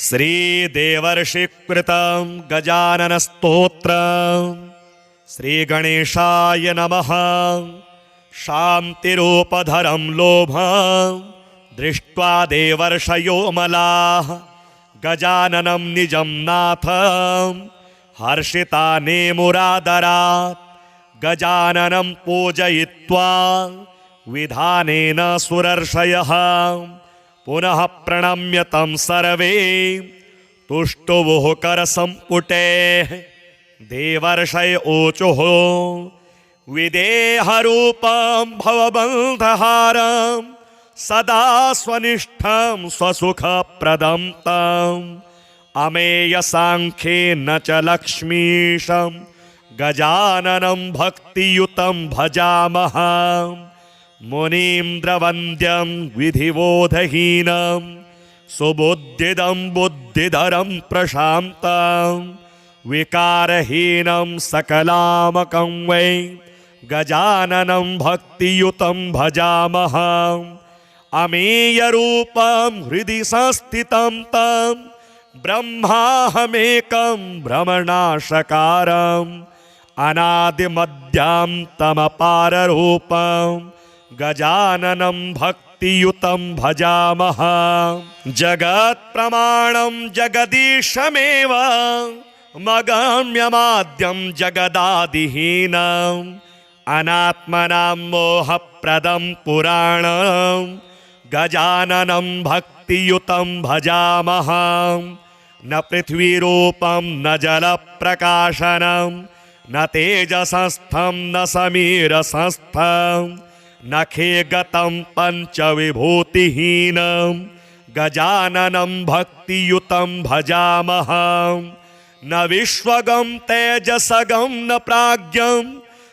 श्रीदेवर्षिकृतं गजाननस्तोत्रम् श्रीगणेशाय नमः। शान्तिरूपधरं लोभं दृष्ट्वा देवर्षयो मलाः गजाननं निजं नाथं हर्षिता नेमुरादरात्। गजाननं पूजयित्वा विधानेन सुरर्षयः पुनः प्रणम्य तं सर्वे तुष्टुवुः करसम्पुटे। देवर्षय ऊचुः विदेहरूपं भवबन्धहारं सदा स्वनिष्ठं स्वसुखप्रदं तम् अमेयसाङ्ख्येन च लक्ष्मीशं गजाननं भक्तियुतं भजामः। मुनीन्द्रवन्द्यं विधिबोधहीनं सुबुद्धिदं बुद्धिधरं प्रशान्तं विकारहीनं सकलामकं वै गजाननं भक्तियुतं भजामः। अमेयरूपं हृदि संस्थितं तं ब्रह्माहमेकं भ्रमणाशकारम् अनादिमध्यान्तमपाररूपं गजाननं भक्तियुतं भजामः। जगत्प्रमाणं जगदीशमेव मगम्यमाद्यं जगदादिहीनम् अनात्मनां मोहप्रदं पुराणं गजाननं भक्तियुतं भजामः। न पृथ्वीरूपं न जलप्रकाशनं न तेजसस्थं न समीरसस्थं न खेगतं पञ्चविभूतिहीनं गजाननं भक्तियुतं भजामः। न विश्वगं तेजसगं न प्राज्ञं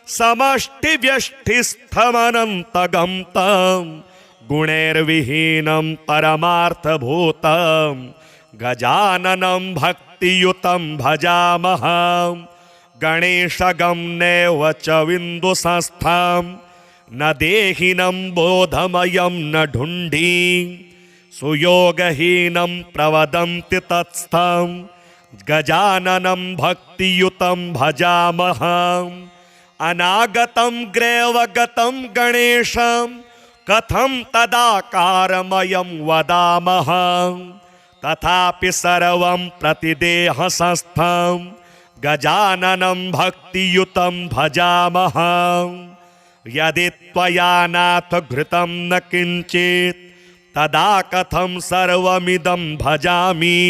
समष्टिव्यष्टिस्थमनन्तगं तं गुणैर्विहीनं परमार्थभूतं गजाननं भक्तियुतं भजामः। गणेशगं नैव च विन्दुसंस्थं न देहिनं बोधमयं न ढुण्डी सुयोगहीनं प्रवदन्ति तत्स्थं गजाननं भक्तियुतं भजामः। अनागतं ग्रेवगतं गणेशं कथं तदाकारमयं वदामः। तथापि सर्वं प्रतिदेहसंस्थं गजाननं भक्तियुतं भजामः। यदि त्वया नाथ घृतं न किञ्चित् तदा कथं सर्वमिदं भजामि।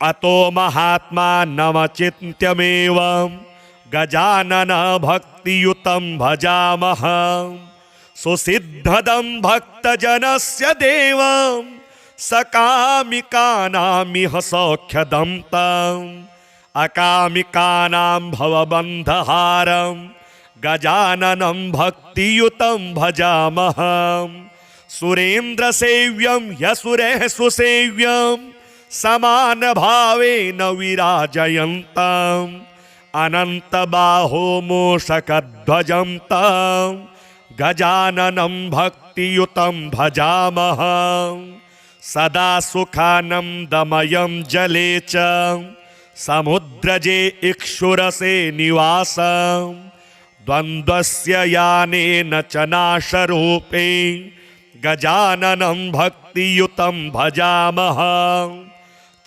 अतो महात्मानमचिन्त्यमेवं गजानन भक्तियुतं भजामः। सुसिद्धदं भक्तजनस्य देवं सकामिकानामिह सौख्यदं तम् अकामिकानां भवबन्धहारं गजाननं भक्तियुतं भजामः। सुरेन्द्रसेव्यं ह्यसुरैः सुसेव्यं समानभावेन विराजयन्तं अनन्तबाहो मूषकध्वजं तं गजाननं भक्तियुतं भजामः। सदा सुखानन्दमयं जले च समुद्रजे इक्षुरसे निवासं द्वन्द्वस्य यानेन च नाशरूपे गजाननं भक्तियुतं भजामः।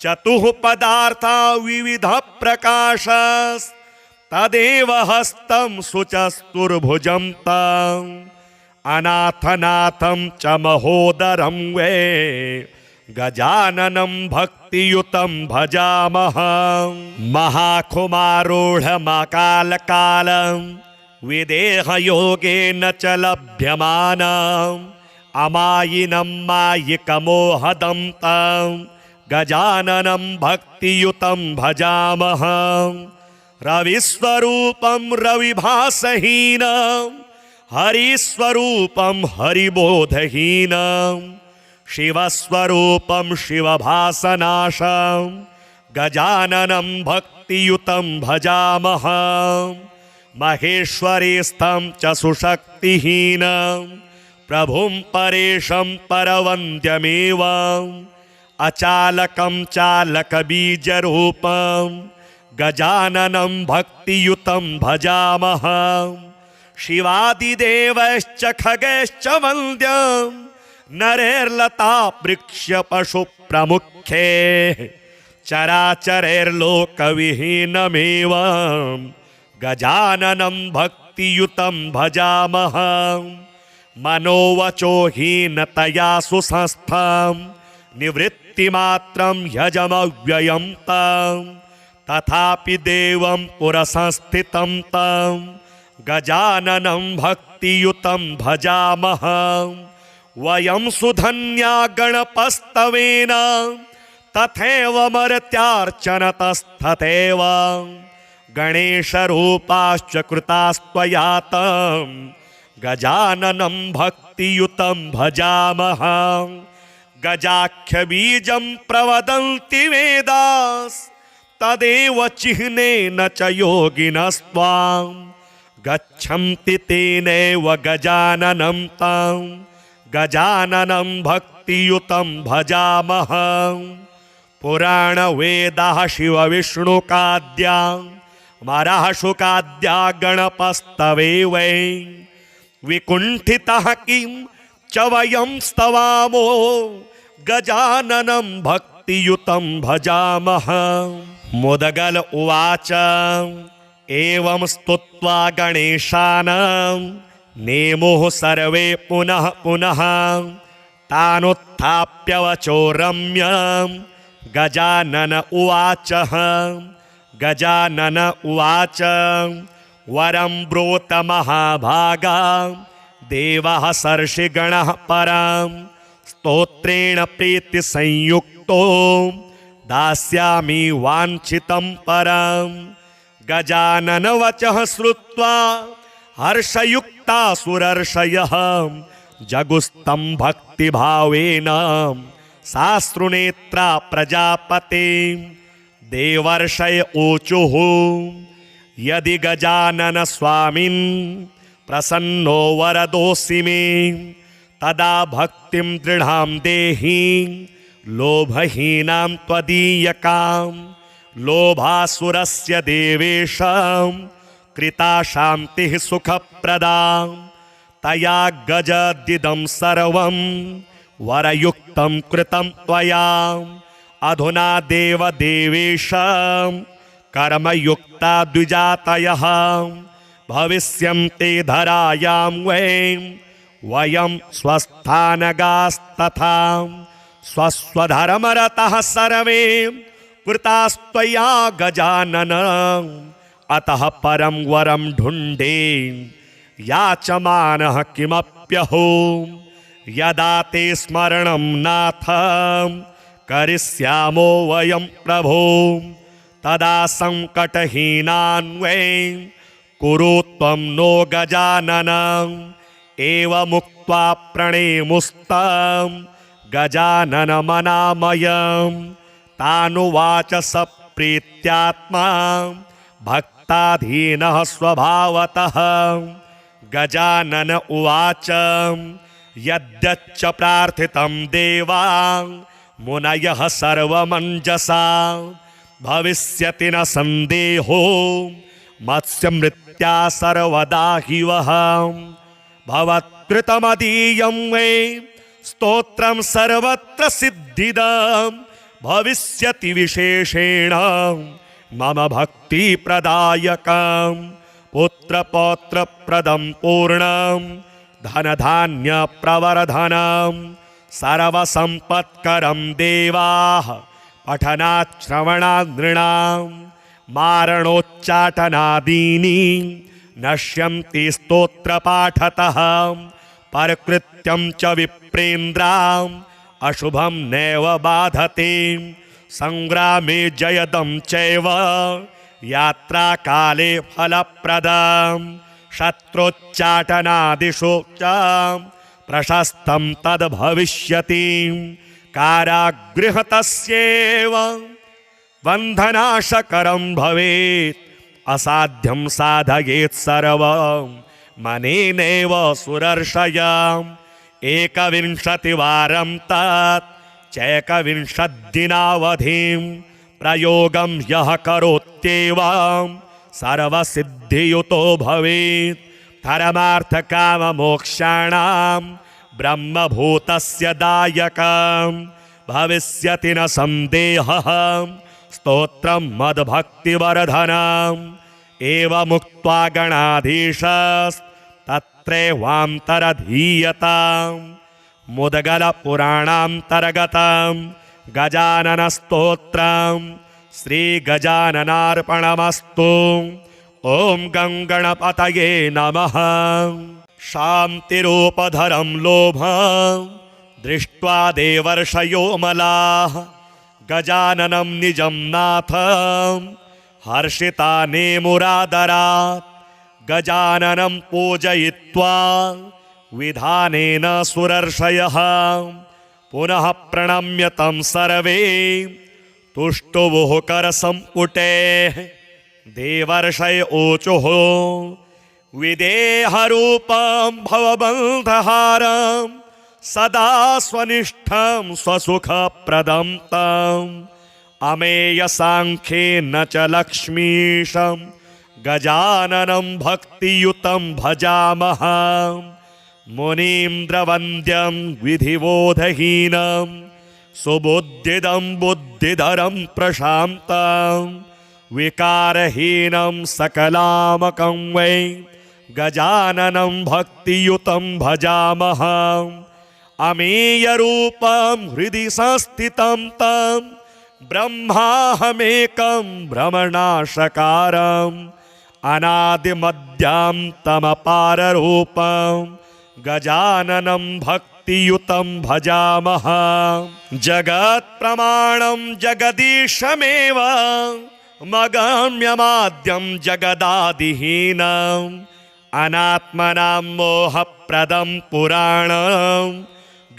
चतुः पदार्था विविध प्रकाशस्तदेव हस्तं शुचस्तुर्भुजं तम् अनाथनाथं च महोदरं वै गजाननं भक्तियुतं भजामः। महाकुमारूढमकालकालं विदेहयोगेन च लभ्यमानम् अमायिनं मायिकमोहदं तं गजाननं भक्तियुतं भजामः। रविस्वरूपं रविभासहीनं हरिस्वरूपं हरिबोधहीनं शिवस्वरूपं शिवभासनाशं गजाननं भक्तियुतं भजामः। महेश्वरीस्थं च सुशक्तिहीनं प्रभुं परेशं परवन्द्यमेवं अचालकं चालकबीजरूपं गजाननं भक्तियुतं भजामः शिवादिदेवश्च खगैश्च वन्द्यं नरैर्लता वृक्षपशुप्रमुखे चराचरैर्लोकविहीनमेव गजाननं भक्तियुतं भजामः मनोवचो हीनतया सुसंस्थं निवृत्तिमात्रं ह्यजमव्ययं तं तथापि देवं पुरसंस्थितं तं गजाननं भक्तियुतं भजामः वयं सुधन्या गणपस्तवेन तथैव मर्त्यार्चनतस्तथैव गणेशरूपाश्च कृतास्त्वया तं गजाननं भक्तियुतं भजामः गजाख्यबीजं प्रवदन्ति वेदास् तदेव चिह्नेन च योगिनस्त्वां गच्छन्ति तेनैव गजाननं तं गजाननं भक्तियुतं भजामः पुराणवेदाः शिवविष्णुकाद्या मराशुकाद्या गणपस्तवेवै विकुण्ठितः किं च वयं स्तवामो गजाननं भक्तियुतं भजामः मुदगल उवाच एवं स्तुत्वा गणेशानं नेमुः सर्वे पुनः पुनः तानुत्थाप्य वचो रम्यं गजानन उवाच वरं ब्रूत महाभागा देवः सर्षिगणः परं स्तोत्रेण प्रीतिसंयुक्तो दास्यामि वाञ्छितं परं गजानन वचः श्रुत्वा हर्षयुक्ता सुरर्षयः जगुस्तं भक्तिभावेन साश्रुनेत्रा प्रजापते देवर्षय ऊचुः यदि गजानन स्वामिन् प्रसन्नो वरदोऽसि मे तदा भक्तिं दृढां देहि लोभहीनां त्वदीयकां लोभासुरस्य देवेशां कृता शान्तिः सुखप्रदा तया गजदिदं सर्वं वरयुक्तं कृतं त्वया अधुना देवदेवेशां कर्मयुक्ता द्विजातयः भविष्यन्ते धरायां वयं स्वस्थानगास्तथा स्वस्वधर्मरतः सर्वे कृतास्त्वया गजानन अतः परं वरं ढुण्डे याचमानः किमप्यहो यदा ते स्मरणं नाथ करिष्यामो वयं प्रभो तदा संकटहीनान् कुरु त्वं नो गजानन एवमुक्त्वा प्रणेमुस्तं गजाननमनामयं तानुवाच स प्रीत्यात्मा भक्ताधीनः स्वभावतः गजानन उवाच यद्यच्च प्रार्थितं देवा मुनयः सर्वमञ्जसा भविष्यति न सन्देहो मत्स्यमृत्या सर्वदा हि वः भवत्कृतमदीयं वै स्तोत्रं सर्वत्र सिद्धिदं भविष्यति विशेषेण मम भक्तिप्रदायकं पुत्रपौत्रप्रदं पूर्णं धनधान्यप्रवर्धनं सर्वसम्पत्करं देवाः पठनात् श्रवणात् नृणां मारणोच्चाटनादीनि नश्यन्ति स्तोत्रपाठतः परकृत्यं च विप्रेन्द्राम् अशुभं नैव बाधते संग्रामे जयदं चैव यात्राकाले फलप्रदं शत्रुच्चाटनादिषु च प्रशस्तं तद्भविष्यति कारागृहतस्यैव बन्धनाशकरं भवेत् असाध्यं साधयेत् सर्वं मनेनैव सुरर्षय एकविंशतिवारं तत् चैकविंशद्दिनावधिं प्रयोगं यः करोत्येवं सर्वसिद्धियुतो भवेत्। धर्मार्थकाममोक्षाणां ब्रह्मभूतस्य दायकं भविष्यति न संदेहः। स्तोत्रं मद्भक्तिवर्धनम् एवमुक्त्वा गणाधीशस्तत्रैवान्तरधीयताम्। मुद्गलपुराणान्तर्गतं गजाननस्तोत्रं श्रीगजाननार्पणमस्तु। ॐ गङ्गणपतये नमः। शान्तिरूपधरं लोभं दृष्ट्वा देवर्षयो मलाः गजाननं निजं नाथं हर्षिता नेमुरादरात्। गजाननं पूजयित्वा विधानेन सुरर्षयः पुनः प्रणम्य तं सर्वे तुष्टुवुः करसम्पुटे। देवर्षय ऊचुः विदेहरूपं भवबन्धहारं सदा स्वनिष्ठं स्वसुखप्रदं तम्। अमेयसाङ्ख्येन च लक्ष्मीशं गजाननं भक्तियुतं भजामः। मुनीन्द्रवन्द्यं विधिबोधहीनं सुबुद्धिदं बुद्धिधरं प्रशान्तं विकारहीनं सकलामकं वै गजाननं भक्तियुतं भजामः। अमेयरूपं हृदि संस्थितं तं ब्रह्माहमेकं भ्रमणाशकारम् अनादिमध्यान्तमपाररूपं गजाननं भक्तियुतं भजामः। जगत्प्रमाणं जगदीशमेव मगम्यमाद्यं जगदादिहीनम् अनात्मनां मोहप्रदं पुराणं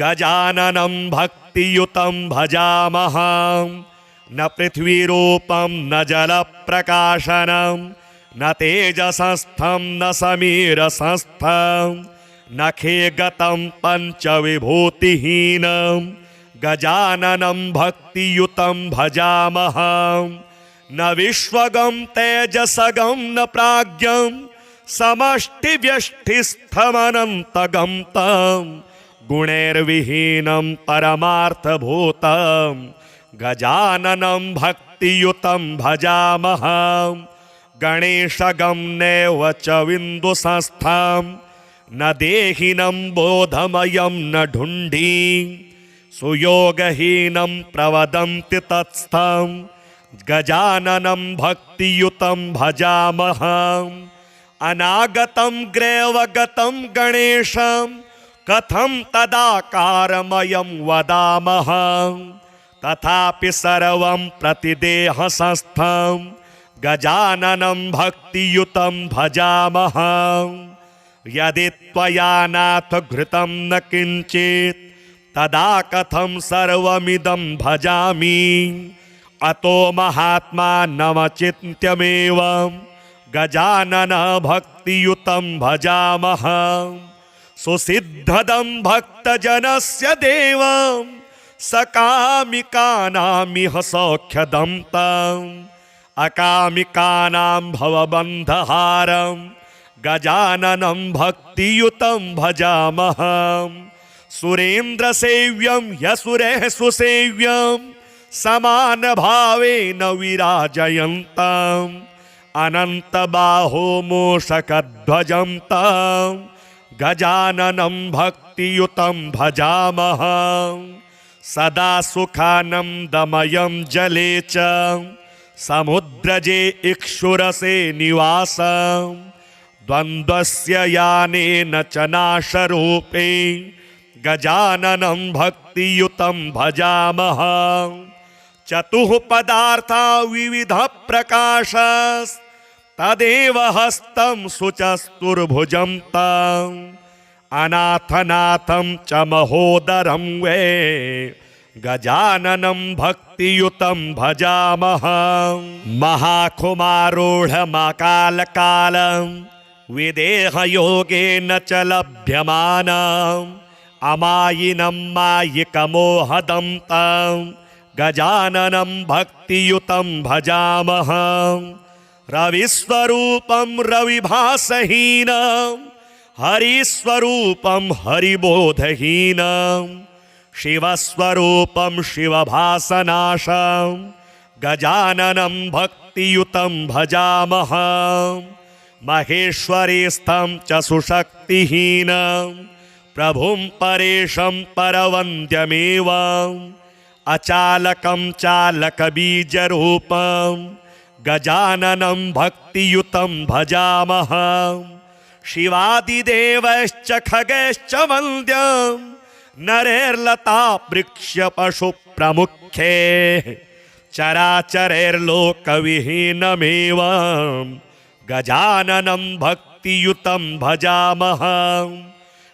गजाननं भक्तियुतं भजामः। न पृथ्वीरूपं न जलप्रकाशनं न तेजसंस्थं न समीरसंस्थं न खेगतं पञ्चविभूतिहीनं गजाननं भक्तियुतं भजामः। न विश्वगं तेजसगं न प्राज्ञं समष्टिव्यष्टिस्थमनन्तगं तं गुणैर्विहीनं परमार्थभूतं गजाननं भक्तियुतं भजामः। गणेशगं नैव च विन्दुसंस्थं न देहिनं बोधमयं न ढुण्ढी सुयोगहीनं प्रवदन्ति तत्स्थं गजाननं भक्तियुतं भजामः। अनागतं ग्रैवगतं गणेशं कथं तदाकारमयं वदामः। तथापि सर्वं प्रतिदेहसंस्थं गजाननं भक्तियुतं भजामः। यदि त्वया नाथ घृतं न किञ्चित् तदा कथं सर्वमिदं भजामि। अतो महात्मानमचिन्त्यमेवं गजानन भक्तियुतं भजामः। सुसिद्धदं भक्तजनस्य देवं सकामिकानामिह सौख्यदं तम् अकामिकानां भवबन्धहारं गजाननं भक्तियुतं भजामः। सुरेन्द्रसेव्यं यसुरैः सुसेव्यं समानभावेन विराजयन्तम् अनन्तबाहो मूषकध्वजं तं गजाननं भक्तियुतं भजामः। सदा सुखानन्दमयं जले च समुद्रजे इक्षुरसे निवासं द्वन्द्वस्य यानेन च नाशरूपे गजाननं भक्तियुतं भजामः। चतुः पदार्था विविध प्रकाशस्तदेव हस्तं शुचस्तुर्भुजं तं अनाथनाथं च महोदरं वे गजाननं भक्तियुतं भजामः। महाकुमारूढमकालकालं विदेहयोगेन च लभ्यमानं अमायिनं मायिकमोहदं तं गजाननं भक्तियुतं भजामः रविस्वरूपं रविभासहीनं हरिस्वरूपं हरिबोधहीनं शिवस्वरूपं शिवभासनाशं गजाननं भक्तियुतं भजामः महेश्वरीस्थं च सुशक्तिहीनं प्रभुं परेशं परवन्द्यमेव अचालकं चालकबीजरूपं गजाननं भक्तियुतं भजामः शिवादिदेवैश्च खगैश्च वन्द्यं नरैर्लता वृक्षपशुप्रमुखे चराचरैर्लोकविहीनमेव गजाननं भक्तियुतं भजामः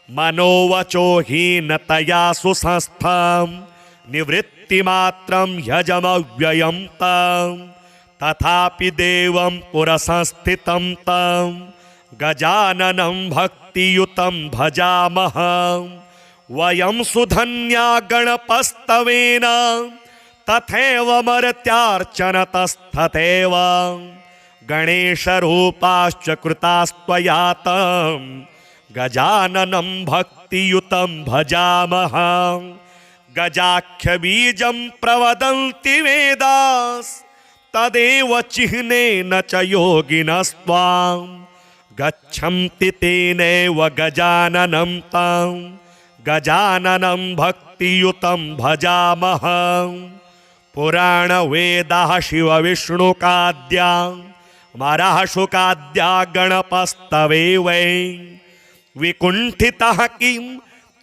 मनोवचो हीनतया सुसंस्थं निवृत्तिमात्रं यजमव्ययं तं तथापि देवं पुरसंस्थितं तं गजाननं भक्तियुतं भजामः वयं सुधन्या गणपस्तवेन तथैव मर्त्यार्चनतस्तथैव गणेशरूपाश्च कृतास्त्वया तं गजाननं भक्तियुतं भजामः गजाख्यबीजं प्रवदन्ति वेदास् तदेव चिह्नेन च योगिनस्त्वां गच्छन्ति तेनैव गजाननं तं गजाननं भक्तियुतं भजामः पुराणवेदाः शिवविष्णुकाद्या मराशुकाद्या गणपस्तवे वै विकुण्ठितः किं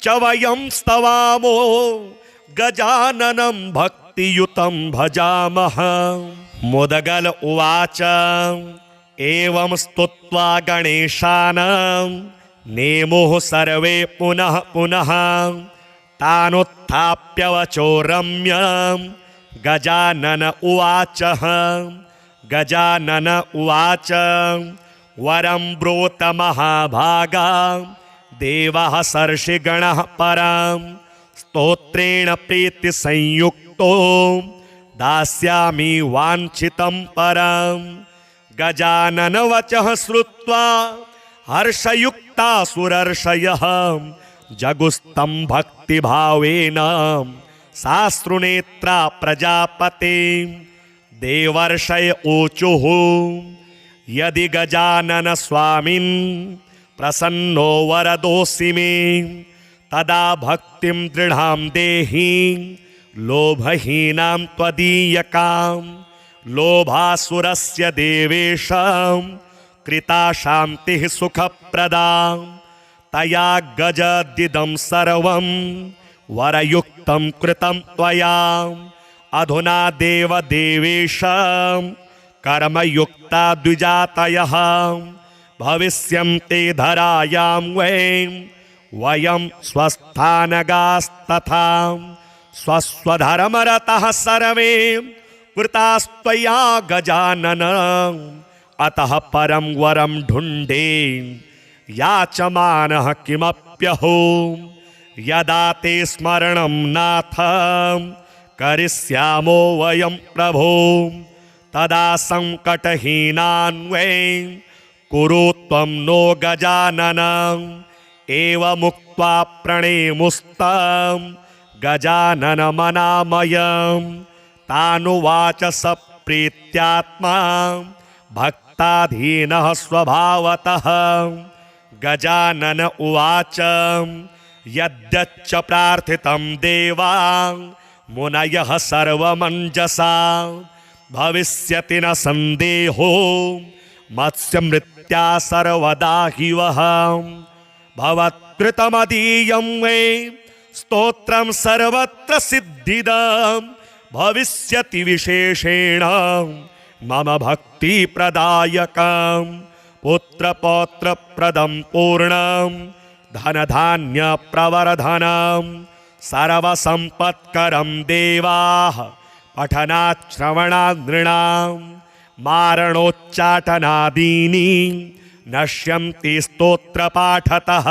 च वयं स्तवामो गजाननं भक्तियुतं भजामः मुदगल उवाच एवं स्तुत्वा गणेशानं नेमुः सर्वे पुनः पुनः तानुत्थाप्य वचो रम्यं गजानन उवाच गजानन उवाच वरं ब्रूत महाभागा देवः सर्षिगणः परं स्तोत्रेण प्रीतिसंयुक्तो दास्यामि वाञ्छितं परं गजानन वचः श्रुत्वा हर्षयुक्तासुरर्षयः जगुस्तं भक्तिभावेन साश्रुनेत्रा प्रजापते देवर्षय ऊचुः यदि गजानन स्वामिन् प्रसन्नो वरदोऽसि मे तदा भक्तिं दृढां देहि लोभहीनां त्वदीयकां लोभासुरस्य देवेशां कृता शान्तिः सुखप्रदा तया गजदिदं सर्वं वरयुक्तं कृतं त्वया अधुना देवदेवेशां कर्मयुक्ता द्विजातयः भविष्यन्ति धरायां वयं स्वस्थानगास्तथा स्वस्वधर्मरतः सर्वे कृतास्त्वया गजानन अतः परं वरं ढुण्डे याचमानः किमप्यहो यदा ते स्मरणं नाथ करिष्यामो वयं प्रभो तदा संकटहीनान्वै कुरु त्वं नो गजानन एवमुक्त्वा प्रणेमुस्तं गजाननमनामयं तानुवाच स प्रीत्यात्मा भक्ताधीनः स्वभावतः गजानन उवाच यद्यच्च प्रार्थितं देवा मुनयः सर्वमञ्जसा भविष्यति न सन्देहो मत्स्यमृत्या सर्वदा हि वः भवत्कृतमदीयं मे स्तोत्रं सर्वत्र सिद्धिदं भविष्यति विशेषेण मम भक्तिप्रदायकं पुत्रपौत्रप्रदं पूर्णं धनधान्यप्रवर्धनं सर्वसम्पत्करं देवाः पठनात् नृणां मारणोच्चाटनादीनि नश्यन्ति स्तोत्रपाठतः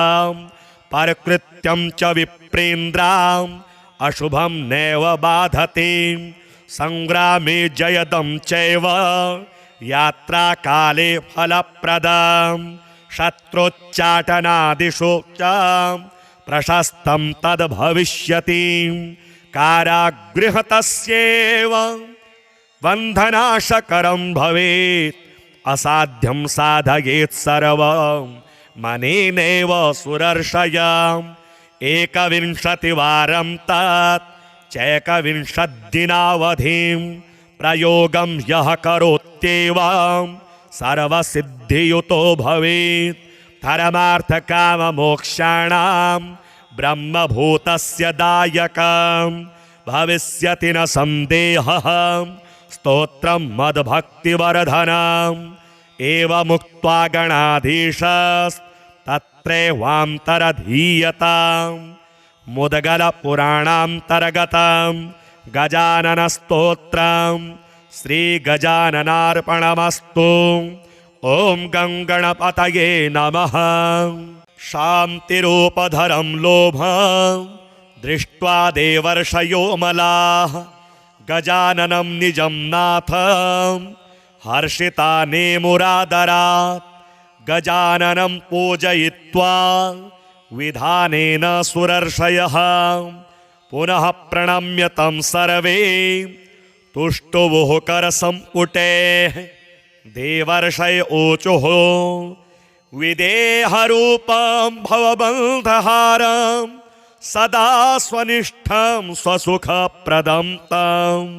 परकृत्यं च विप्रेन्द्राम् अशुभं नैव बाधते संग्रामे जयदं चैव यात्राकाले फलप्रदम् शत्रुच्चाटनादिषु च प्रशस्तं तद्भविष्यति कारागृहतस्यैव बन्धनाशकरं भवेत् असाध्यं साधयेत् सर्वं मनेनैव सुरर्षयम् 21 वारं तत् चैकविंशद्दिनावधिं प्रयोगं यः करोत्येवं सर्वसिद्धियुतो भवेत् धर्मार्थकाममोक्षाणां ब्रह्मभूतस्य दायकं भविष्यति न संदेहः स्तोत्रं मद्भक्तिवर्धनम् एवमुक्त्वा गणाधीशस्तत्रैवान्तरधीयताम् मुद्गलपुराणान्तर्गतं गजाननस्तोत्रं श्रीगजाननार्पणमस्तु। ॐ गङ्गणपतये नमः। शान्तिरूपधरं लोभं दृष्ट्वा देवर्षयो मलाः गजाननं निजं नाथं हर्षिता नेमुरादरात् गजाननं पूजयित्वा विधानेन सुरर्षयः पुनः प्रणम्य तं सर्वे तुष्टुवुः करसम्पुटैः देवर्षय ऊचुः विदेहरूपं भवबन्धहारं सदा स्वनिष्ठं स्वसुखप्रदं तम्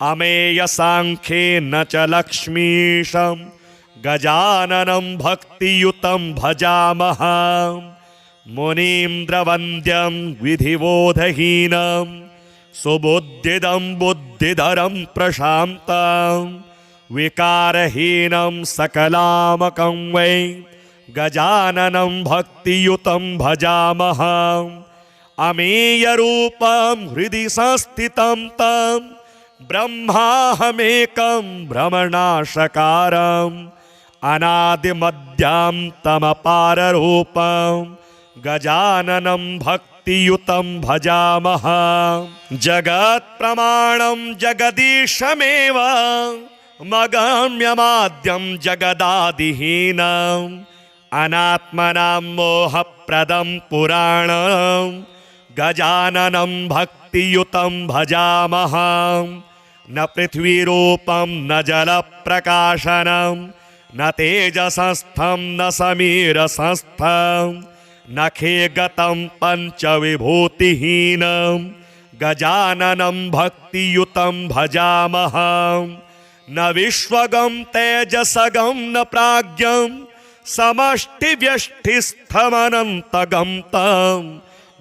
अमेयसाङ्ख्येन च लक्ष्मीशं गजाननं भक्तियुतं भजामः मुनीन्द्रवन्द्यं विधिबोधहीनं सुबुद्धिदं बुद्धिधरं प्रशान्तं विकारहीनं सकलामकं वै गजाननं भक्तियुतं भजामः अमेयरूपं हृदि संस्थितं तं ब्रह्माहमेकं भ्रमणाशकारम् अनादिमध्यान्तमपाररूपं गजाननं भक्तियुतं भजामः जगत्प्रमाणं जगदीशमेव मगम्यमाद्यं जगदादिहीनम् अनात्मनां मोहप्रदं पुराणं गजाननं भक्तियुतं भजामः न पृथ्वीरूपं न जलप्रकाशनं न तेजसंस्थं न समीरसंस्थं न खेगतं पञ्चविभूतिहीनं गजाननं भक्तियुतं भजामः न विश्वगं तेजसगं न प्राज्ञं समष्टिव्यष्टिस्थमनन्तगं तं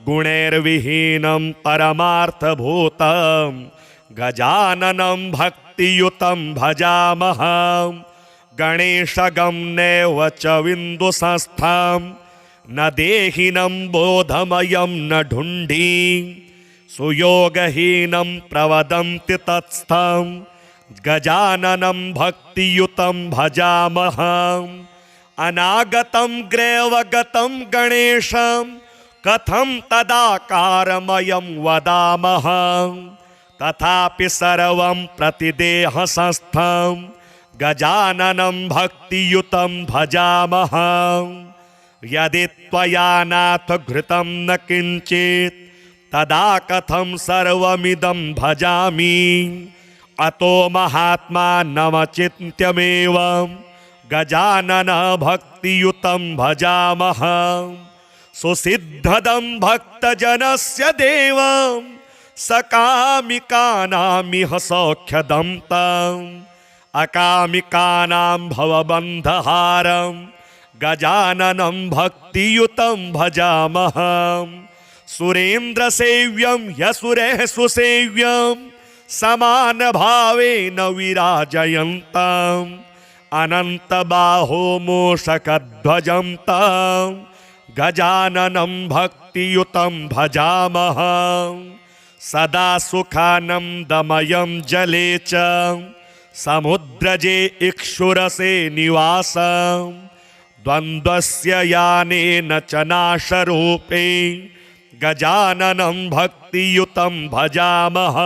गुणैर्विहीनं परमार्थभूतं गजाननं भक्तियुतं भजामः गणेशगं नैव च विन्दुसंस्थं न देहिनं बोधमयं न ढुण्ढी सुयोगहीनं प्रवदन्ति तत्स्थं गजाननं भक्तियुतं भजामः अनागतं ग्रैवगतं गणेशं कथं तदाकारमयं वदामः तथापि सर्वं प्रतिदेहसंस्थं गजाननं भक्तियुतं भजामः यदि त्वया नाथ घृतं न किञ्चित् तदा कथं सर्वमिदं भजामि अतो महात्मानमचिन्त्यमेवं गजानन भक्तियुतं भजामः सुसिद्धदं भक्तजनस्य देवं सकामिकानामिह सौख्यदं तम् अकामिकानां भवबन्धहारं गजाननं भक्तियुतं भजामः सुरेन्द्रसेव्यं ह्यसुरैः सुसेव्यं समानभावेन विराजयन्तम् अनन्तबाहो मूषकध्वजं तं गजाननं भक्तियुतं भजामः सदा सुखानन्दमयं जले च समुद्रजे इक्षुरसे निवासं द्वन्द्वस्य यानेन च नाशरूपे गजाननं भक्तियुतं भजामः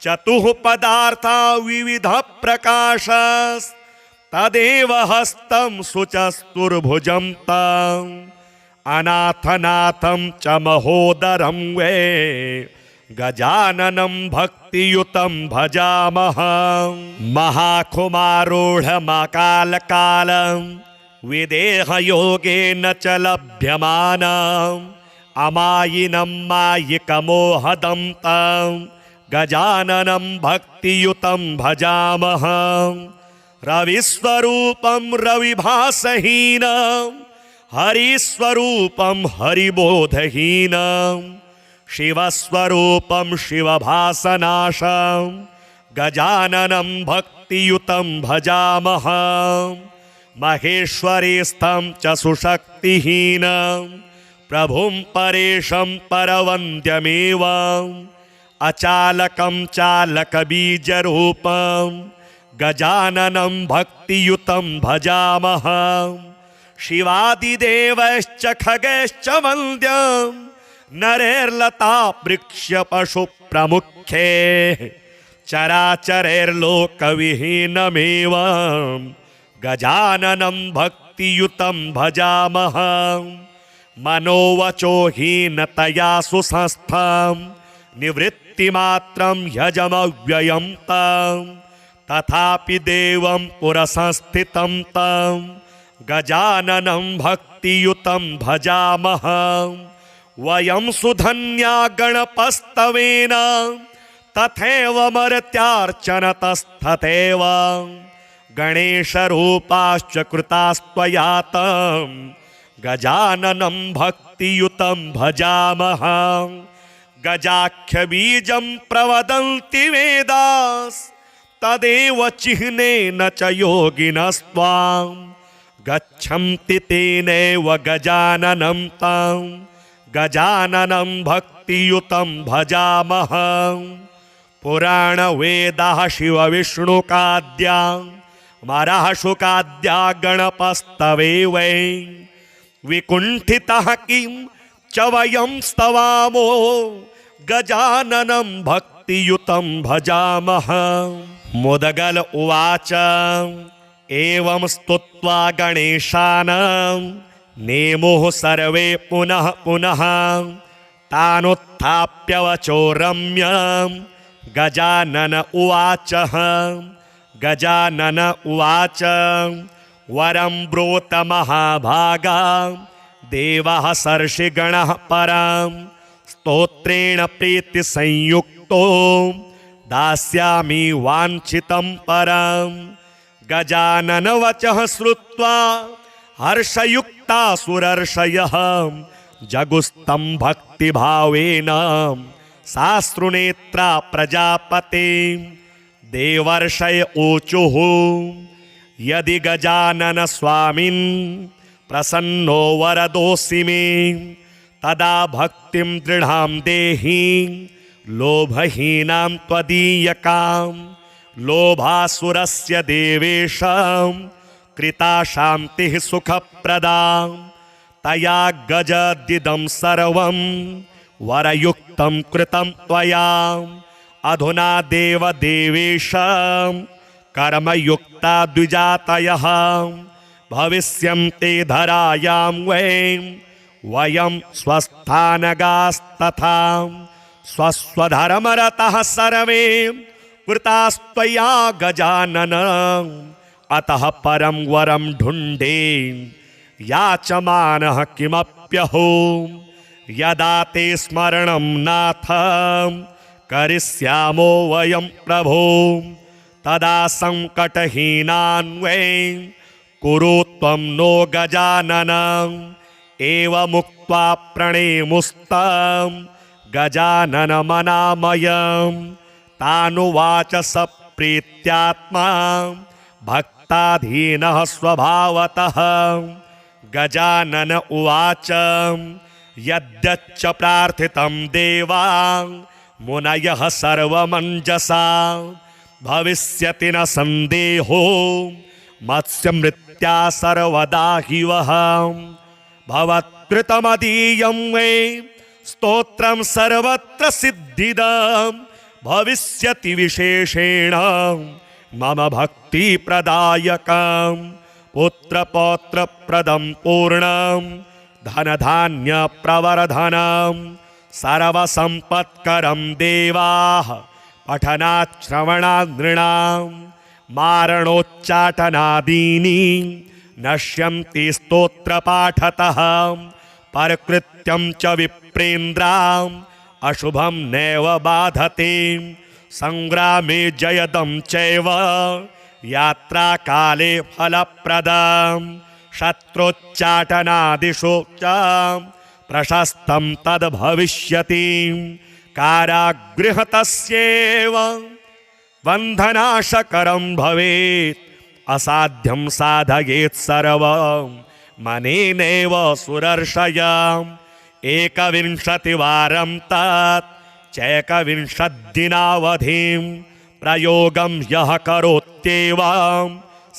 चतुः पदार्था विविध प्रकाशस्तदेव हस्तं शुचस्तुर्भुजं तम् अनाथनाथं च महोदरं वे गजाननं भक्तियुतं भजामः महाकुमारूढमकालकालं विदेहयोगेन च लभ्यमानम् अमायिनं मायिकमोहदं तं गजाननं भक्तियुतं भजामः रविस्वरूपं रविभासहीनं हरिस्वरूपं हरिबोधहीनं शिवस्वरूपं शिवभासनाशं गजाननं भक्तियुतं भजामः महेश्वरीस्थं च सुशक्तिहीनं प्रभुं परेशं परवन्द्यमेव अचालकं चालकबीजरूपं गजाननं भक्तियुतं भजामः शिवादिदेवश्च खगैश्च वन्द्यं नरैर्लता वृक्षपशुप्रमुखे चराचरैर्लोकविहीनमेव गजाननं भक्तियुतं भजामः मनोवचोहीनतया सुसंस्थं निवृत्तिमात्रं ह्यजमव्ययं तं तथापि देवं पुरसंस्थितं तं गजाननं भक्तियुतं भजामः वयं सुधन्या गणपस्तवेन तथैव मर्त्यार्चनतस्तथैव गणेशरूपाश्च कृतास्त्वया तं गजाननं भक्तियुतं भजामः गजाख्यबीजं प्रवदन्ति वेदास् तदेव चिह्नेन च योगिनस्त्वां गच्छन्ति तेनैव गजाननं तं गजाननं भक्तियुतं भजामः पुराणवेदाः शिवविष्णुकाद्या मराशुकाद्या गणपस्तवेव विकुण्ठितः किं च वयं स्तवामो गजाननं भक्तियुतं भजामः मुदगल उवाच एवं स्तुत्वा गणेशानं नेमुः सर्वे पुनः पुनः तानुत्थाप्य वचो रम्यं गजानन उवाच गजानन उवाच वरं ब्रूत महाभागा देवः सर्षिगणः परं स्तोत्रेण प्रीतिसंयुक्तो दास्यामि वाञ्छितं परं गजानन वचः श्रुत्वा हर्षयुक्ता सुरर्षयः जगुस्तं भक्तिभावेन साश्रुनेत्रा प्रजापते देवर्षय ऊचुः यदि गजानन स्वामिन् प्रसन्नो वरदोऽसि मे तदा भक्तिं दृढां देहि लोभहीनां त्वदीयकां लोभासुरस्य देवेशं कृता शान्तिः सुखप्रदा तया गजदिदं सर्वं वरयुक्तं कृतं त्वया अधुना देवदेवेश कर्मयुक्ता द्विजातयः भविष्यन्ते धरायां वयं स्वस्थानगास्तथा स्वस्वधर्मरतः सर्वे कृतास्त्वया गजानन अतः परं वरं ढुण्डे याचमानः किमप्यहो यदा ते स्मरणं नाथ करिष्यामो वयं प्रभो तदा सङ्कटहीनान्वै कुरु त्वं नो गजानन एवमुक्त्वा प्रणेमुस्तं गजाननमनामयं तानुवाच स प्रीत्यात्मा भक्ताधीनः स्वभावतः गजानन उवाच यद्यच्च प्रार्थितं देवा मुनयः सर्वमञ्जसा भविष्यति न सन्देहो मत्स्यमृत्या सर्वदा हि वः भवत्कृतमदीयं मे स्तोत्रं सर्वत्र सिद्धिदं भविष्यति विशेषेण मम भक्ति प्रदायकं पुत्रपौत्रप्रदं पूर्णं धनधान्य प्रवर्धनं सर्वसम्पत्करं देवाः पठनात् श्रवणात् नृणां मारणोच्चाटनादीनि नश्यन्ति स्तोत्रपाठतः परकृत्यं च विप्रेन्द्राम् अशुभं नैव बाधते संग्रामे जयदं चैव यात्राकाले फलप्रदं शत्रुच्चाटनादिषु च प्रशस्तं तद्भविष्यति कारागृहतस्यैव बन्धनाशकरं भवेत् असाध्यं साधयेत् सर्वं मनेनैव सुरर्षयम् 21 तत् चैकविंशद्दिनावधिं प्रयोगं यः करोत्येवं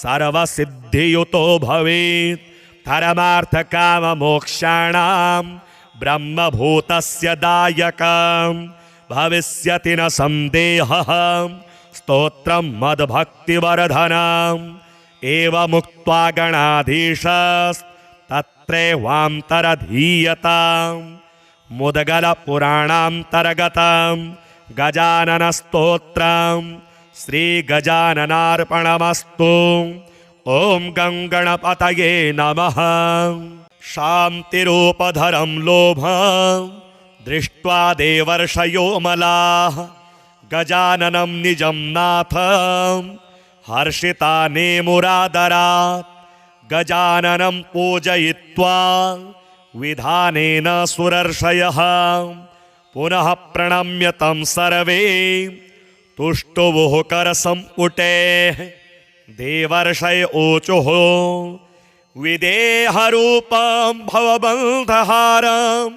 सर्वसिद्धियुतो भवेत् धर्मार्थकाममोक्षाणां ब्रह्मभूतस्य दायकं भविष्यति न संदेहः स्तोत्रं मद्भक्तिवर्धनम् एवमुक्त्वा गणाधीशस्तत्रैवान्तरधीयताम् मुद्गलपुराणान्तर्गतं गजाननस्तोत्रं श्रीगजाननार्पणमस्तु। ॐ गङ्गणपतये नमः। शान्तिरूपधरं लोभं दृष्ट्वा देवर्षयो मलाः गजाननं निजं नाथं हर्षितानेमुरादरात् गजाननं पूजयित्वा विधानेन सुरर्षयः पुनः प्रणम्य तं सर्वे तुष्टुवुः करसम्पुटैः देवर्षय ऊचुः विदेहरूपं भवबन्धहारं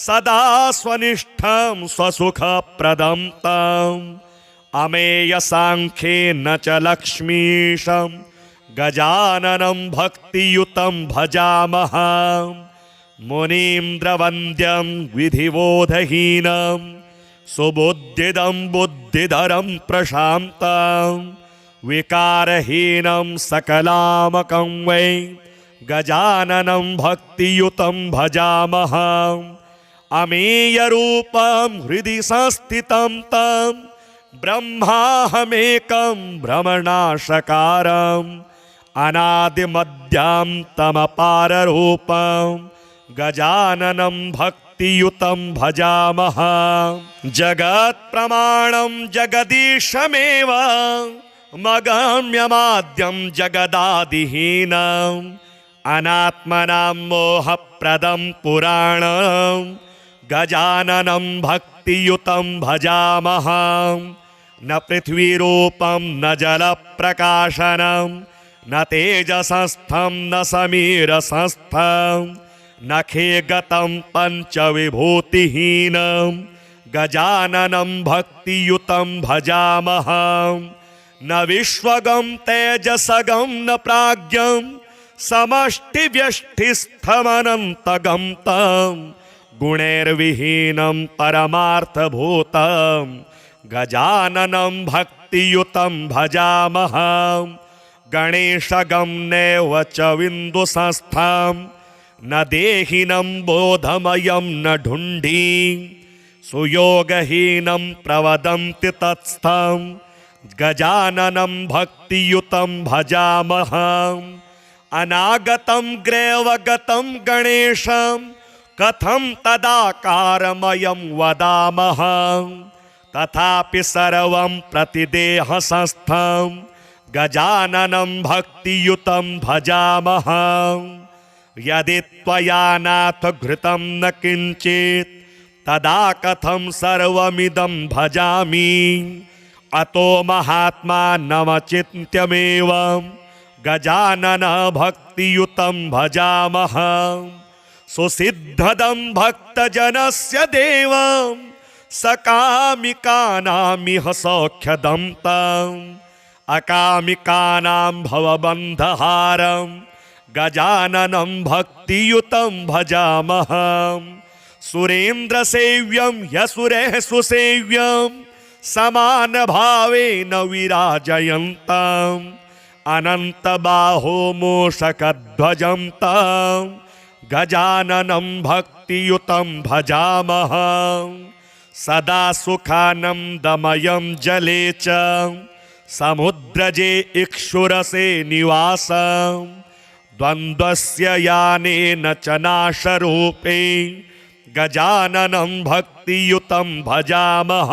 सदा स्वनिष्ठं स्वसुखप्रदं तम् अमेयसाङ्ख्येन च लक्ष्मीशं गजाननं भक्तियुतं भजामः मुनीन्द्रवन्द्यं विधिबोधहीनं सुबुद्धिदं बुद्धिधरं प्रशान्तं विकारहीनं सकलामकं वै गजाननं भक्तियुतं भजामः अमेयरूपं हृदि संस्थितं तं ब्रह्माहमेकं भ्रमणाशकारम् अनादिमध्यान्तमपाररूपं गजाननं भक्तियुतं भजामः जगत्प्रमाणं जगदीशमेव मगम्यमाद्यं जगदादिहीनम् अनात्मनां मोहप्रदं पुराणं गजाननं भक्तियुतं भजामः न पृथ्वीरूपं न जलप्रकाशनं न तेजसस्थं न समीरसस्थं न खेगतं पञ्चविभूतिहीनं गजाननं भक्तियुतं भजामः न विश्वगं तेजसगं न प्राज्ञं समष्टिव्यष्टिस्थमनन्तगं तं गुणैर्विहीनं परमार्थभूतं गजाननं भक्तियुतं भजामः गणेशगं नैव च विन्दुसंस्थं न देहिनं बोधमयं न ढुण्ढी सुयोगहीनं प्रवदन्ति तत्स्थं गजाननं भक्तियुतं भजामः अनागतं ग्रैवगतं गणेशं कथं तदाकारमयं वदामः तथापि सर्वं प्रतिदेहसंस्थं गजाननं भक्तियुतं भजामः यदि त्वया नाथ घृतं न किञ्चित् तदा कथं सर्वमिदं भजामि अतो महात्मानमचिन्त्यमेवं गजानन भक्तियुतं भजामः सुसिद्धदं भक्तजनस्य देवं सकामिकानामिह सौख्यदं तम् अकामिकानां भवबन्धहारं गजाननं भक्तियुतं भजामः सुरेन्द्र सेव्यं ह्यसुरैः सुसेव्यं समान भावेन विराजयन्तम् अनंत बाहो मूषकध्वजं तं गजाननं भक्तियुतं भजामः सदा सुखानन्दमयं जले च समुद्रजे इक्षुरसे निवासं द्वन्द्वस्य यानेन च नाशरूपे गजाननं भक्तियुतं भजामः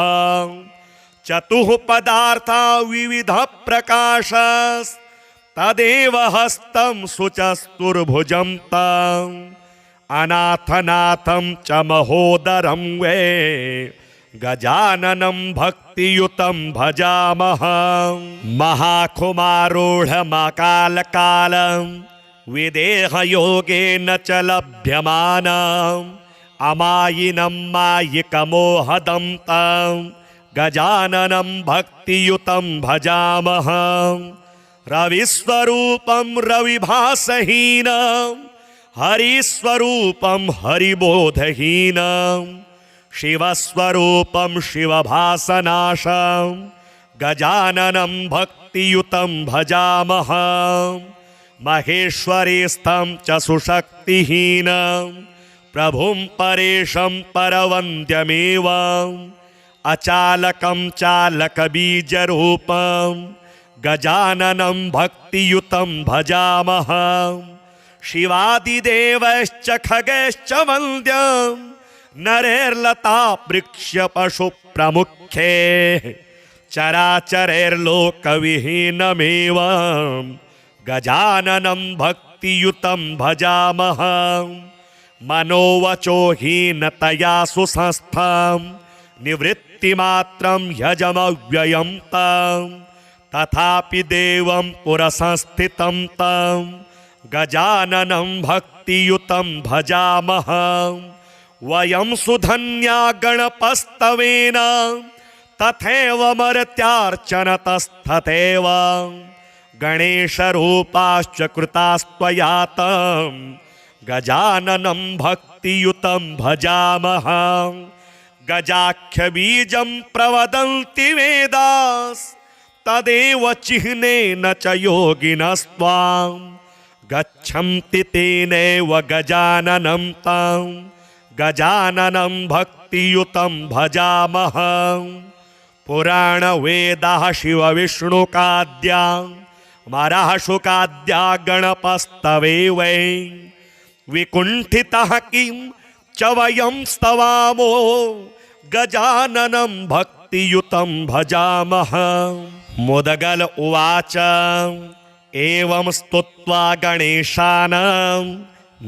चतुः पदार्था विविध प्रकाशस् तदेव हस्तं शुचस्तुर्भुजं तं अनाथनाथं च महोदरं वै गजाननं भक्तियुतं भजामः महाकुमारूढमकालकालं विदेहयोगेन च लभ्यमानम् अमायिनं मायिकमोहदं तं गजाननं भक्तियुतं भजामः रविस्वरूपं रविभासहीनं हरिस्वरूपं हरिबोधहीनं शिवस्वरूपं शिवभासनाशं गजाननं भक्तियुतं भजामः महेश्वरीस्थं च सुशक्तिहीनं प्रभुं परेशं परवन्द्यमेवम् अचालकं चालकबीजरूपं गजाननं भक्तियुतं भजामः शिवादिदेवश्च खगैश्च वन्द्यं नरैर्लता वृक्षपशुप्रमुखे चराचरैर्लोकविहीनमेवं गजाननं भक्तियुतं भजामः मनोवचोहीनतया सुसंस्थं निवृत्तिमात्रं ह्यजमव्ययं तं तथापि देवं पुरसंस्थितं तं गजाननं भक्तियुतं भजामः वयं सुधन्या गणपस्तवेन तथैव मर्त्यार्चनतस्तथैव गणेशरूपाश्च कृतास्त्वया तं गजाननं भक्तियुतं भजामः गजाख्यबीजं प्रवदन्ति वेदास् तदेव चिह्नेन च योगिनस्त्वां गच्छन्ति तेनैव गजाननं तं गजाननं भक्तियुतं भजामः पुराणवेदाः शिवविष्णुकाद्या मराशुकाद्या गणपस्तवे वै विकुण्ठितः किं च वयं स्तवामो गजाननं भक्तियुतं भजामः मुदगल उवाच एवं स्तुत्वा गणेशानं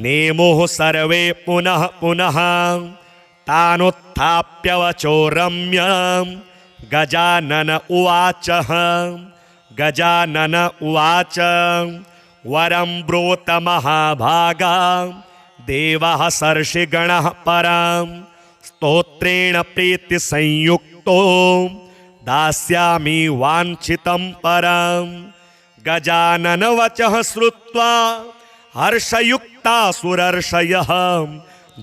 नेमुः सर्वे पुनः पुनः तानुत्थाप्य वचो रम्यं गजानन उवाच गजानन उवाच वरं ब्रूत महाभागा देवः सर्षिगणः परं स्तोत्रेण प्रीतिसंयुक्तो दास्यामि वाञ्छितं परं गजानन वचः श्रुत्वा हर्षयुक्ता सुरर्षयः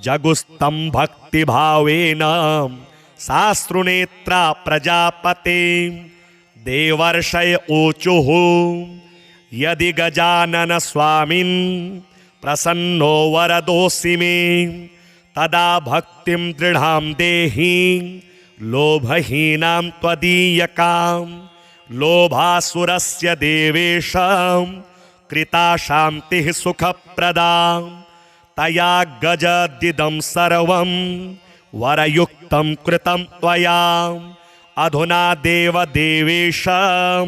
जगुस्तं भक्तिभावेन साश्रुनेत्रा प्रजापते देवर्षय ऊचुः यदि गजानन स्वामिन् प्रसन्नो वरदोऽसि मे तदा भक्तिं दृढां देहि लोभहीनां त्वदीयकां लोभासुरस्य देवेशां कृता शान्तिः सुखप्रदा तया गजदिदं सर्वं वरयुक्तं कृतं त्वया अधुना देवदेवेशां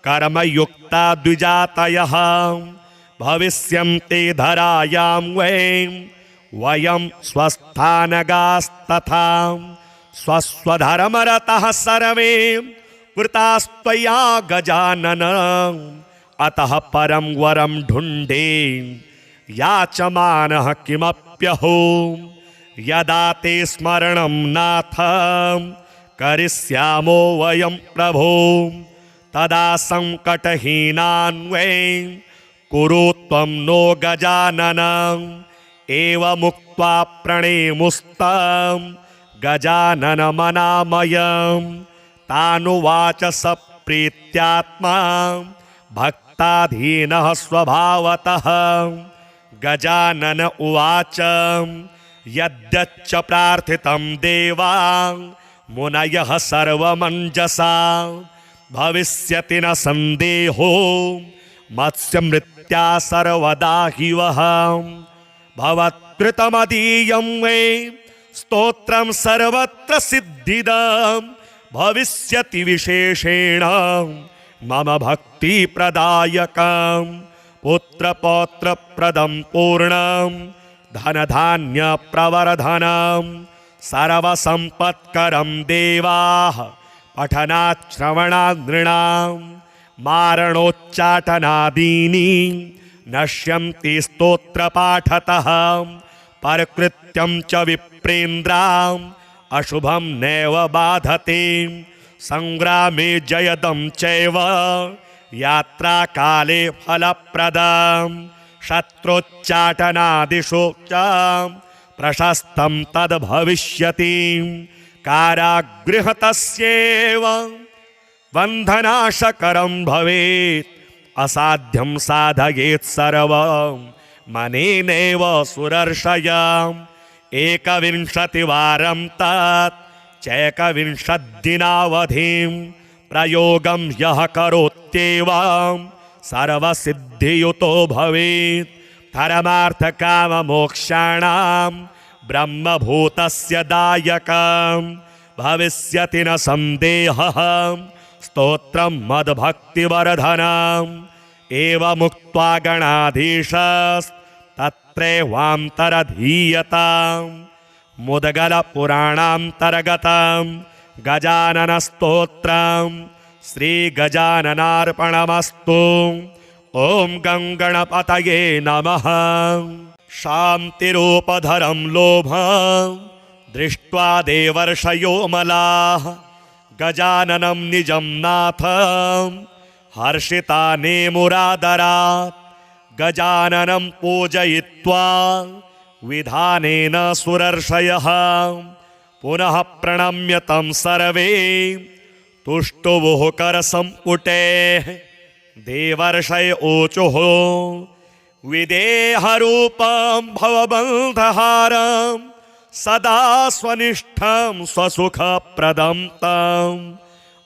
कर्मयुक्ता द्विजातयः भविष्यन्ते धरायां वयं स्वस्थानगास्तथा स्वस्वधर्मरतः सर्वे कृतास्त्वया गजानन अतः परं वरं ढुण्डे याचमानः किमप्यहो यदा ते स्मरणं नाथ करिष्यामो वयं प्रभो तदा संकटहीनान् वै कुरु त्वं नो गजानन एवमुक्त्वा मत्वा प्रणेमुस्तं गजाननमनामयं तानुवाच स प्रीत्यात्मा भक्ताधीनः स्वभावतः। गजानन उवाच यद्यच्च प्रार्थितं देवा मुनयः सर्वमञ्जसा भविष्यति न संदेहो मत्स्यमृत्या सर्वदा हि वः। भवत्कृतमदीयं मे स्तोत्रं सर्वत्र सिद्धिदं भविष्यति विशेषेण मम भक्तिप्रदायकं। पुत्रपौत्रप्रदं पूर्णं धनधान्यप्रवर्धनं सर्वसम्पत्करं देवाः पठनात् श्रवणात् नृणां मारणोच्चाटनादीनि नश्यन्ति स्तोत्रपाठतः। परकृत्यं च विप्रेन्द्राम् अशुभं नैव बाधते संग्रामे जयदं चैव यात्राकाले फलप्रदं। शत्रोच्चाटनादिषु च प्रशस्तं तद्भविष्यति कारागृहतस्यैव बन्धनाशकरं भवेत्। असाध्यं साधयेत् सर्वं मनेनैव सुरर्षयम्। 21 तत् चैकविंशद्दिनावधिं प्रयोगं यः करोत्येवं सर्वसिद्धियुतो भवेत्। धर्मार्थकाममोक्षाणां ब्रह्मभूतस्य दायकं भविष्यति न संदेहः स्तोत्रं मद्भक्तिवर्धनम्। एवमुक्त्वा गणाधीशस्तत्रैवान्तरधीयताम्। मुद्गलपुराणान्तर्गतं गजाननस्तोत्रं श्रीगजाननार्पणमस्तु। ॐ गङ्गणपतये नमः। शान्तिरूपधरं लोभं दृष्ट्वा देवर्षयो मलाः गजाननं निजं नाथं हर्षिता नेमुरादरात्। गजाननं पूजयित्वा विधानेन सुरर्षयः पुनः प्रणम्य तं सर्वे तुष्टुवुः करसम्पुटैः। देवर्षय ऊचुः विदेहरूपं भवबन्धहारं सदा स्वनिष्ठं स्वसुखप्रदं तम्।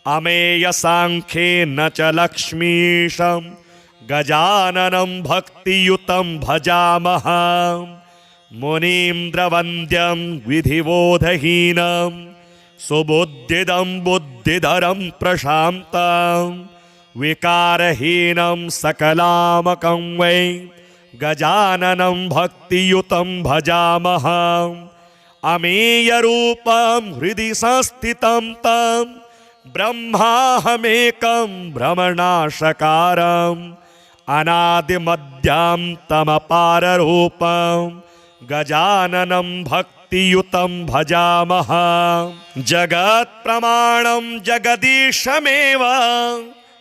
अमेयसाङ्ख्येन च लक्ष्मीशं गजाननं भक्तियुतं भजामः। मुनीन्द्रवन्द्यं विधिबोधहीनं सुबुद्धिदं बुद्धिधरं प्रशान्तं विकारहीनं सकलामकं वै गजाननं भक्तियुतं भजामः। अमेयरूपं हृदि संस्थितं तं ब्रह्माहमेकं भ्रमणाशकारम् अनादिमध्यान्तमपाररूपं गजाननं भक्तियुतं भजामः। जगत्प्रमाणं जगदीशमेव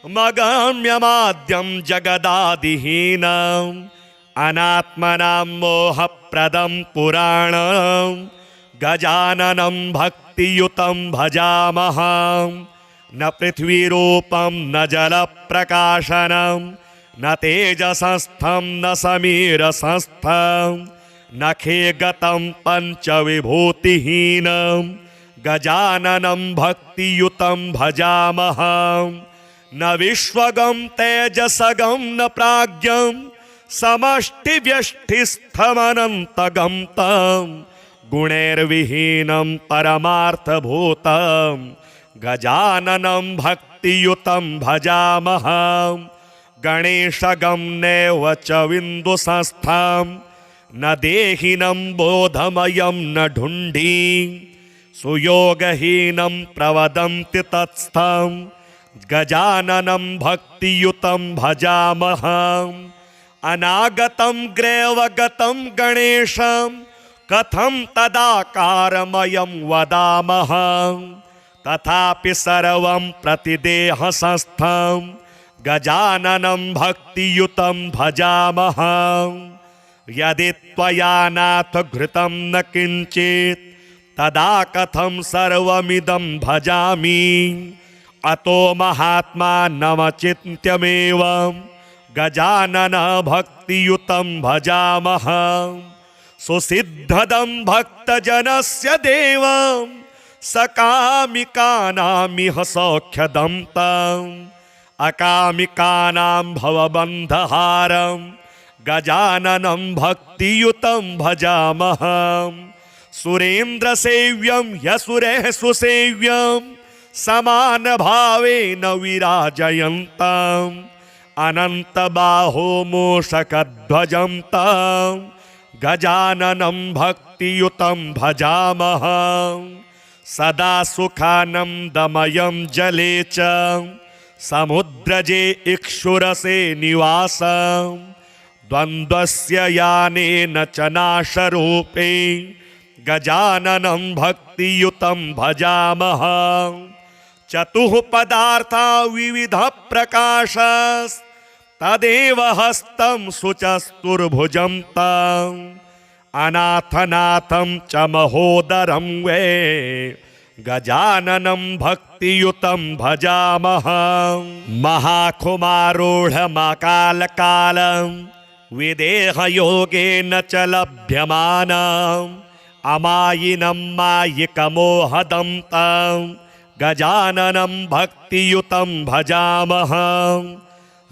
मगम्यमाद्यं जगदादिहीनम् अनात्मनां मोहप्रदं पुराणं गजाननं भक्तियुतं भजामः। न पृथ्वीरूपं न जलप्रकाशनं न तेजसंस्थं न समीरसंस्थं न खेगतं पञ्चविभूतिहीनं गजाननं भक्तियुतं भजामः। न विश्वगं तेजसगं न प्राज्ञं समष्टिव्यष्टिस्थमनन्तगं तं गुणैर्विहीनं परमार्थभूतं गजाननं भक्तियुतं भजामः। गणेशगं नैव च विन्दुसंस्थं न देहिनं बोधमयं न ढुण्ढी सुयोगहीनं प्रवदन्ति तत्स्थं गजाननं भक्तियुतं भजामः। अनागतं ग्रैवगतं गणेशं कथं तदाकारमयं वदामः। तथापि सर्वं प्रतिदेहसंस्थं गजाननं भक्तियुतं भजामः। यदि त्वया नाथ घृतं न किंचित् तदा कथं सर्वमिदं भजामि। अतो महात्मानमचिन्त्यमेव गजानन भक्तियुतं भजामः। सुसिद्धदं भक्तजनस्य देवं सकामिकानामिह सौख्यदं तम्। अकामिकानां भवबन्धहारं गजाननं भक्तियुतं भजामः। सुरेन्द्रसेव्यं यशुरैः सुसेव्यं समानभावेन विराजयन्तम्। अनन्तबाहो मूषकध्वजं तं गजाननं भक्तियुतं भजामः। सदा सुखानन्दमयं जले च समुद्रजे इक्षुरसे निवासं। द्वन्द्वस्य यानेन च नाशरूपे गजाननं भक्तियुतं भजामः। चतुः पदार्था विविध प्रकाशस्तदेव हस्तं शुचस्तुर्भुजं तम्। अनाथनाथं च महोदरं वै गजाननं भक्तियुतं भजामः। महाकुमारूढमकालकालं विदेहयोगेन च लभ्यमानम्। अमायिनं मायिकमोहदं तं गजाननं भक्तियुतं भजामः।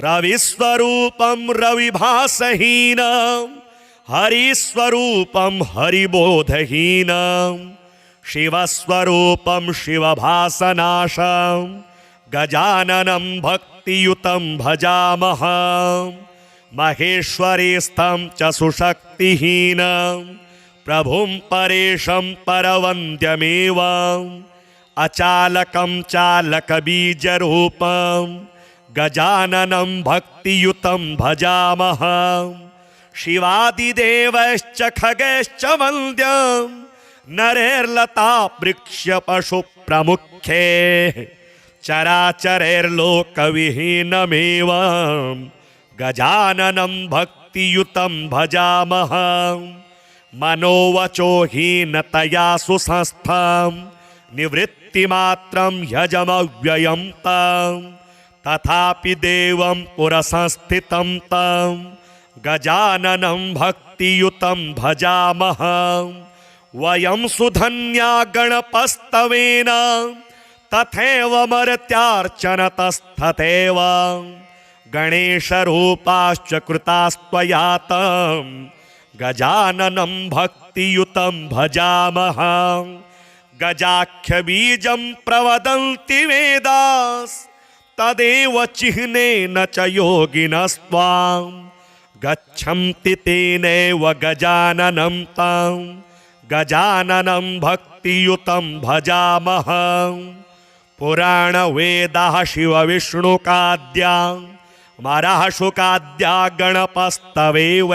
रविस्वरूपं रविभासहीनं हरिस्वरूपं हरिबोधहीनं। शिवस्वरूपं शिवभासनाशं गजाननं भक्तियुतं भजामः। महेश्वरीस्थं च सुशक्तिहीनं प्रभुं परेशं परवन्द्यमेव। अचालकं चालकबीजरूपं गजाननं भक्तियुतं भजामः। शिवादिदेवैश्च खगैश्च वन्द्यं नरैर्लता वृक्ष पशु प्रमुखे। चराचरैर्लोकविहीनमेव गजाननं भक्तियुतं भजामः। मनोवचो हीनतया सुसंस्थं निवृत्तिमात्रं यजमव्ययं तं। तथापि देवं पुरसंस्थितं तं गजाननं भक्तियुतं भजामः। वयं सुधन्या गणपस्तवेन तथैव मर्त्यार्चनतस्तथैव। गणेशरूपाश्च कृतास्त्वया तं गजाननं भक्तियुतं भजामः। गजाख्यबीजं प्रवदन्ति वेदास्तदेव चिह्नेन च योगिनस्त्वां गच्छन्ति तेनैव गजाननं तं गजाननं भक्तियुतं भजामः। पुराणवेदाः शिवविष्णुकाद्या मराशुकाद्या गणपस्तवेव।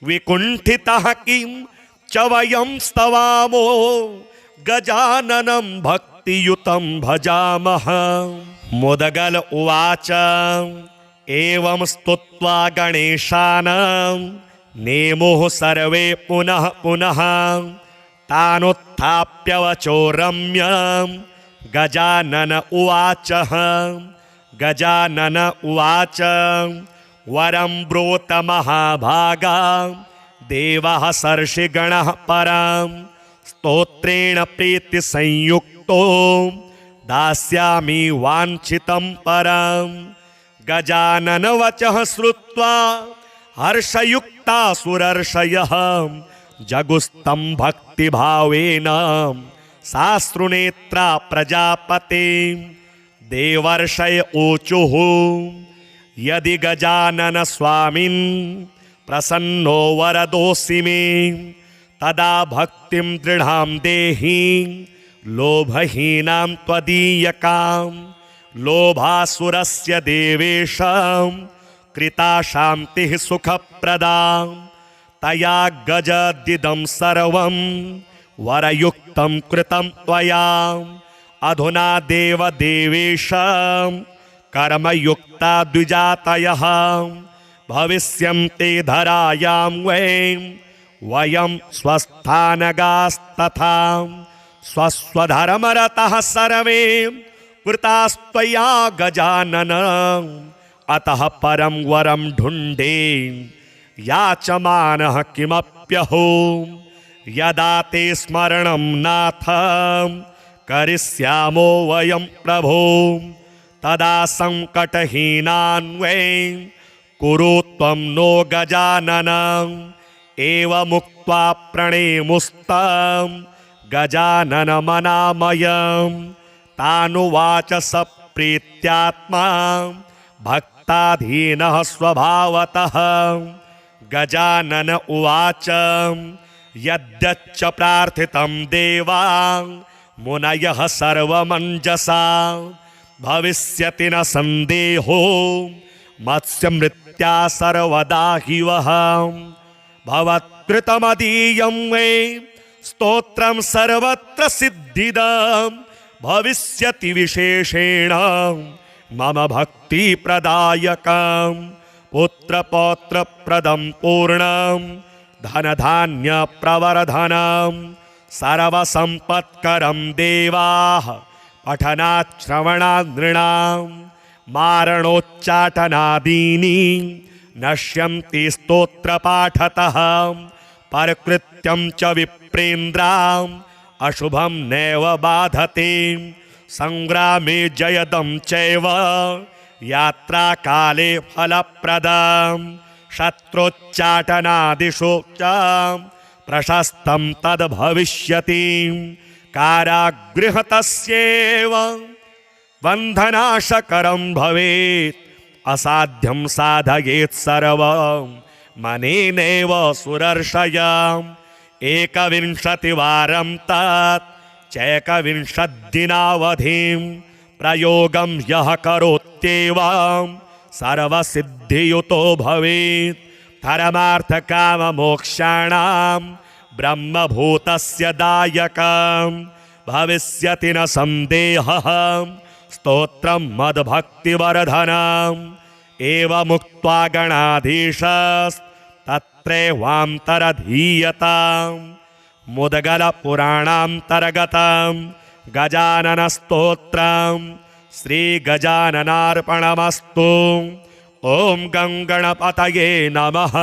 विकुण्ठितः किं च वयं स्तवामो गजाननं भक्तियुतं भजामः। मुदगल उवाच एवं स्तुत्वा गणेशानं नेमुः सर्वे पुनः पुनः। तानुत्थाप्य वचो रम्यं गजानन उवाच। गजानन उवाच वरं ब्रूत महाभागा देवः सर्षिगणः परं। स्तोत्रेण प्रीतिसंयुक्तो दास्यामि वाञ्छितं परं। गजानन वचः श्रुत्वा हर्षयुक्ता सुरर्षयः जगुस्तं भक्तिभावेन। साश्रुनेत्रा प्रजापते देवर्षय ऊचुः यदि गजानन स्वामिन् प्रसन्नो वरदोऽसि मे। तदा भक्तिं दृढां देहि लोभहीनां त्वदीयकां। लोभासुरस्य देवेशं कृता शान्तिः सुखप्रदा। तया गजदिदं सर्वं वरयुक्तं कृतं त्वया। अधुना देवदेवेश कर्मयुक्ता द्विजातयः भविष्यन्ति धरायां वयं स्वस्थानगास्तथा स्वस्वधर्मरतः सर्वे कृतास्त्वया गजानन अतः परं वरं ढुण्डे याचमानः किमप्यहो यदा ते स्मरणं नाथ करिष्यामो वयं प्रभो तदा संकटहीनान्वै कुरु त्वं नो गजानन एवमुक्त्वा प्रणेमुस्तं गजाननमनामयं तानुवाच स प्रीत्यात्मा भक्ताधीनः स्वभावतः गजानन उवाच यद्यच्च प्रार्थितं देवा मुनयः सर्वमञ्जसा भविष्यति न संदेहो मत्स्यमृत्या सर्वदा हि वः भवत्कृतमदीयं मे स्तोत्रं सर्वत्र सिद्धिदं भविष्यति विशेषेण मम भक्तिप्रदायकं पुत्रपौत्रप्रदं पूर्णं धनधान्यप्रवर्धनं सर्वसम्पत्करं देवाः पठनात् नृणां मारणोच्चाटनादीनि नश्यन्ति स्तोत्रपाठतः परकृत्यं च विप्रेन्द्राम् अशुभं नैव बाधते संग्रामे जयदं चैव यात्राकाले फलप्रदं शत्रुच्चाटनादिषु च प्रशस्तं तद्भविष्यति कारागृहतस्यैव बन्धनाशकरं भवेत् असाध्यं साधयेत् सर्वं मनेनैव सुरर्षयम् एकविंशतिवारं तत् चैकविंशद्दिनावधिं प्रयोगं यः करोत्येवं सर्वसिद्धियुतो भवेत् धर्मार्थकाममोक्षाणां ब्रह्मभूतस्य दायकं भविष्यति न संदेहः स्तोत्रं मद्भक्तिवर्धनम् एवमुक्त्वा गणाधीशस्तत्रैवान्तरधीयतां मुद्गलपुराणान्तर्गतं गजाननस्तोत्रं श्रीगजाननार्पणमस्तु। ॐ गं गणपतये नमः।